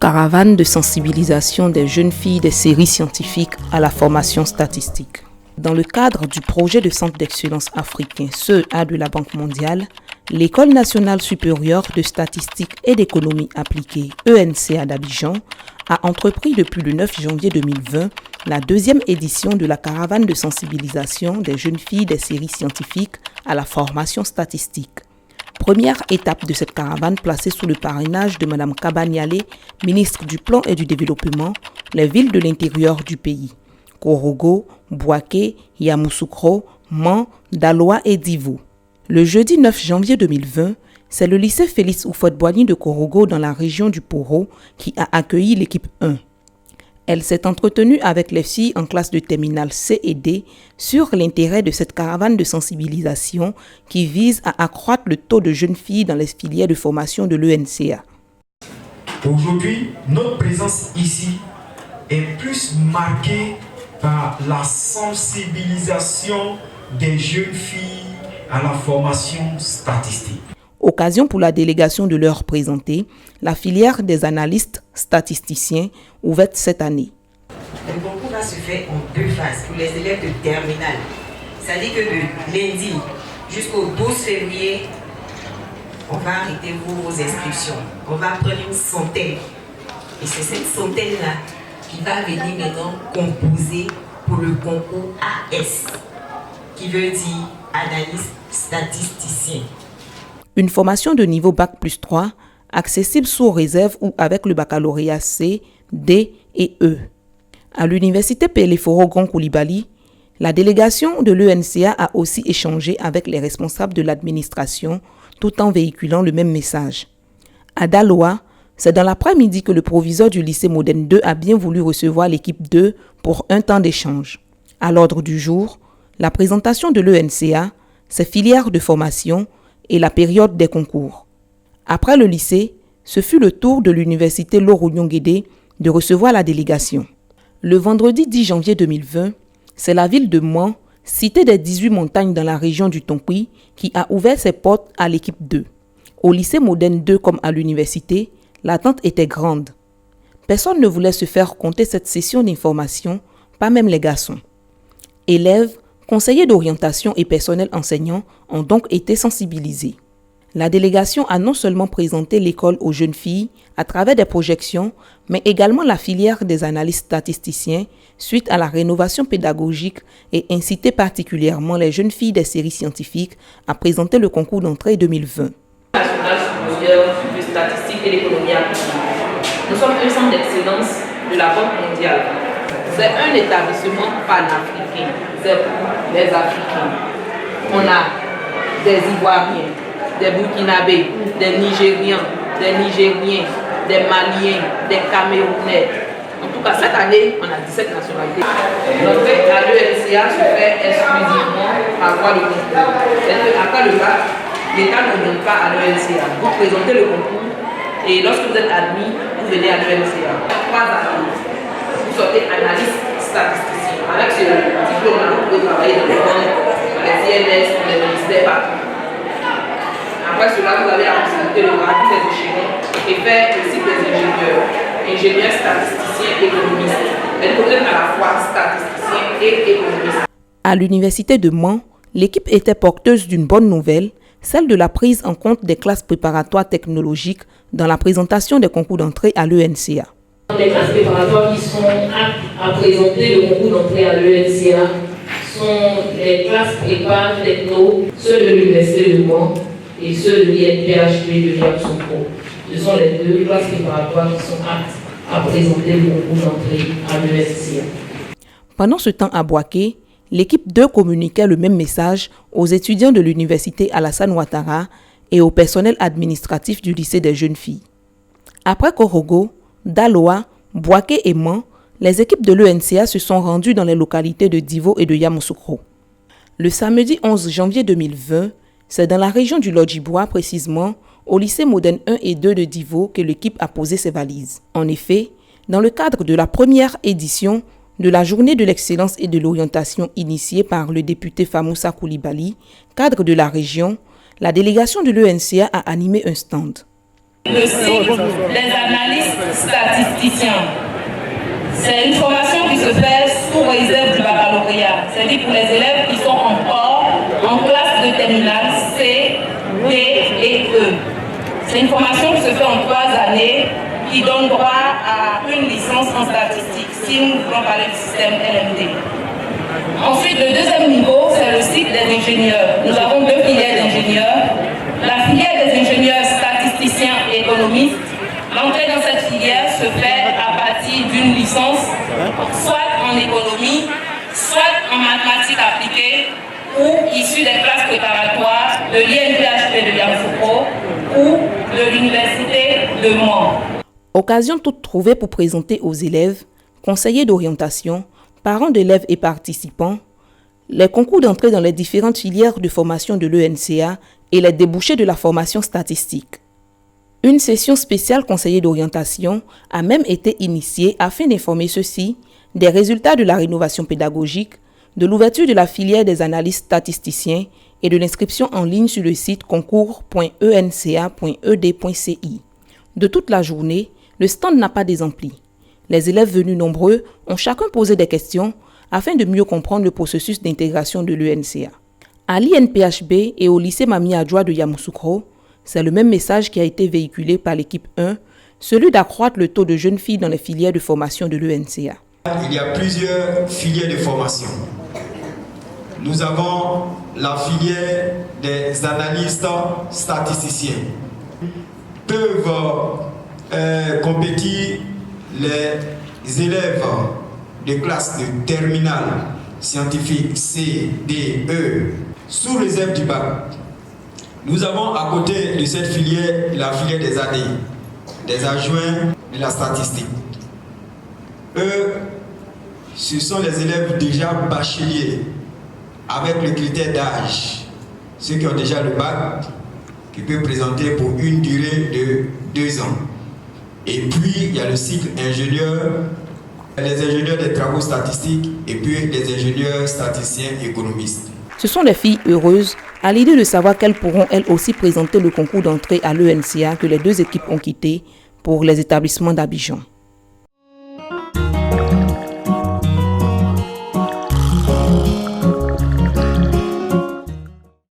Caravane de sensibilisation des jeunes filles des séries scientifiques à la formation statistique. Dans le cadre du projet de centre d'excellence africain CEA de la Banque mondiale, l'École nationale supérieure de statistique et d'économie appliquée ENCA d'Abidjan a entrepris depuis le 9 janvier 2020 la deuxième édition de la caravane de sensibilisation des jeunes filles des séries scientifiques à la formation statistique. Première étape de cette caravane placée sous le parrainage de Mme Kaba Nialé, ministre du Plan et du Développement, les villes de l'intérieur du pays, Korogo, Bouaké, Yamoussoukro, Man, Daloa et Divo. Le jeudi 9 janvier 2020, c'est le lycée Félix Houphouët-Boigny de Korogo dans la région du Poro qui a accueilli l'équipe 1. Elle s'est entretenue avec les filles en classe de terminale C et D sur l'intérêt de cette caravane de sensibilisation qui vise à accroître le taux de jeunes filles dans les filières de formation de l'ENCA. Aujourd'hui, notre présence ici est plus marquée par la sensibilisation des jeunes filles à la formation statistique. Occasion pour la délégation de leur présenter la filière des analystes statisticiens ouverte cette année. Le concours va se faire en deux phases pour les élèves de terminale. C'est-à-dire que de lundi jusqu'au 12 février, on va arrêter vos inscriptions. On va prendre une centaine. Et c'est cette centaine-là qui va venir maintenant composer pour le concours AS, qui veut dire analyste statisticien. Une formation de niveau Bac plus 3, accessible sous réserve ou avec le baccalauréat C, D et E. À l'université Peleforo Grand Coulibaly, la délégation de l'ENCA a aussi échangé avec les responsables de l'administration tout en véhiculant le même message. À Daloa, c'est dans l'après-midi que le proviseur du lycée Modène 2 a bien voulu recevoir l'équipe 2 pour un temps d'échange. À l'ordre du jour, la présentation de l'ENCA, ses filières de formation et la période des concours. Après le lycée, ce fut le tour de l'université Lorounion-Guédé de recevoir la délégation. Le vendredi 10 janvier 2020, c'est la ville de Man, cité des 18 montagnes dans la région du Tonkouy, qui a ouvert ses portes à l'équipe 2. Au lycée Modène 2 comme à l'université, l'attente était grande. Personne ne voulait se faire compter cette session d'information, pas même les garçons. Élèves, conseillers d'orientation et personnel enseignant ont donc été sensibilisés. La délégation a non seulement présenté l'école aux jeunes filles à travers des projections, mais également la filière des analystes statisticiens suite à la rénovation pédagogique et incité particulièrement les jeunes filles des séries scientifiques à présenter le concours d'entrée 2020. National supérieur de statistique et d'économie appliquée. Nous sommes un centre d'excellence de la Banque mondiale. C'est un établissement panafricain, c'est pour les Africains. On a des Ivoiriens, des Burkinabés, des Nigériens, des Nigériens, des Maliens, des Camerounais. En tout cas, cette année, on a 17 nationalités. L'entrée à l'ENCA se fait exclusivement par voie de concours. C'est-à-dire qu'après le bac, l'État ne donne pas à l'ENCA. Vous présentez le concours et lorsque vous êtes admis, vous venez à l'ENCA. 3 années. Vous sortez analyste statisticien. Avec ce diplôme-là, vous pouvez travailler dans les banques, dans les INS, dans les ministères, partout. Après cela, vous avez la possibilité de gravir les échelons et faire aussi des ingénieurs statisticiens économistes. Mais vous êtes à la fois statisticien et économiste. À l'université de Man, l'équipe était porteuse d'une bonne nouvelle, celle de la prise en compte des classes préparatoires technologiques dans la présentation des concours d'entrée à l'ENCA. Les classes préparatoires qui sont aptes à présenter le concours d'entrée à l'ENCA sont les classes prépa techno, ceux de l'université de Mans et ceux de l'INPHP de Yamoussoukro. Ce sont les deux classes préparatoires qui sont aptes à présenter le concours d'entrée à l'ENCA. Pendant ce temps à Bouaké, l'équipe 2 communiquait le même message aux étudiants de l'université Alassane Ouattara et au personnel administratif du lycée des jeunes filles. Après Korogo, Daloa, Bouaké et Man, les équipes de l'ENCA se sont rendues dans les localités de Divo et de Yamoussoukro. Le samedi 11 janvier 2020, c'est dans la région du Lodjibois, précisément au lycée Modène 1 et 2 de Divo que l'équipe a posé ses valises. En effet, dans le cadre de la première édition de la journée de l'excellence et de l'orientation initiée par le député Famoussa Coulibaly, cadre de la région, la délégation de l'ENCA a animé un stand. Le cycle des analystes statistiques statisticien. C'est une formation qui se fait sous réserve du baccalauréat, c'est-à-dire pour les élèves qui sont encore en classe de terminale C, D et E. C'est une formation qui se fait en 3 années, qui donne droit à une licence en statistique, si nous voulons parler du système LMD. Ensuite, le deuxième niveau, c'est le cycle des ingénieurs. Nous avons 2 filières d'ingénieurs. La filière des ingénieurs statisticiens et économistes. L'entrée dans cette filière se fait à partir d'une licence, soit en économie, soit en mathématiques appliquées, ou issue des classes préparatoires de l'INPHP de Yamoussoukro ou de l'Université de Mans. Occasion toute trouvée pour présenter aux élèves, conseillers d'orientation, parents d'élèves et participants, les concours d'entrée dans les différentes filières de formation de l'ENCA et les débouchés de la formation statistique. Une session spéciale conseiller d'orientation a même été initiée afin d'informer ceux-ci des résultats de la rénovation pédagogique, de l'ouverture de la filière des analystes statisticiens et de l'inscription en ligne sur le site concours.enca.ed.ci. De toute la journée, le stand n'a pas désempli. Les élèves venus nombreux ont chacun posé des questions afin de mieux comprendre le processus d'intégration de l'ENCA. À l'INPHB et au lycée Mami Adjoa de Yamoussoukro, c'est le même message qui a été véhiculé par l'équipe 1, celui d'accroître le taux de jeunes filles dans les filières de formation de l'ENCA. Il y a plusieurs filières de formation. Nous avons la filière des analystes statisticiens. Peuvent compétir les élèves de classe de terminale scientifique C, D, E, sous réserve du bac. Nous avons à côté de cette filière la filière des AD, des adjoints de la statistique. Eux, ce sont les élèves déjà bacheliers avec le critère d'âge. Ceux qui ont déjà le bac, qui peuvent présenter pour une durée de 2 ans. Et puis, il y a le cycle ingénieur, les ingénieurs des travaux statistiques et puis les ingénieurs statisticiens économistes. Ce sont des filles heureuses à l'idée de savoir qu'elles pourront elles aussi présenter le concours d'entrée à l'ENCA que les 2 équipes ont quitté pour les établissements d'Abidjan.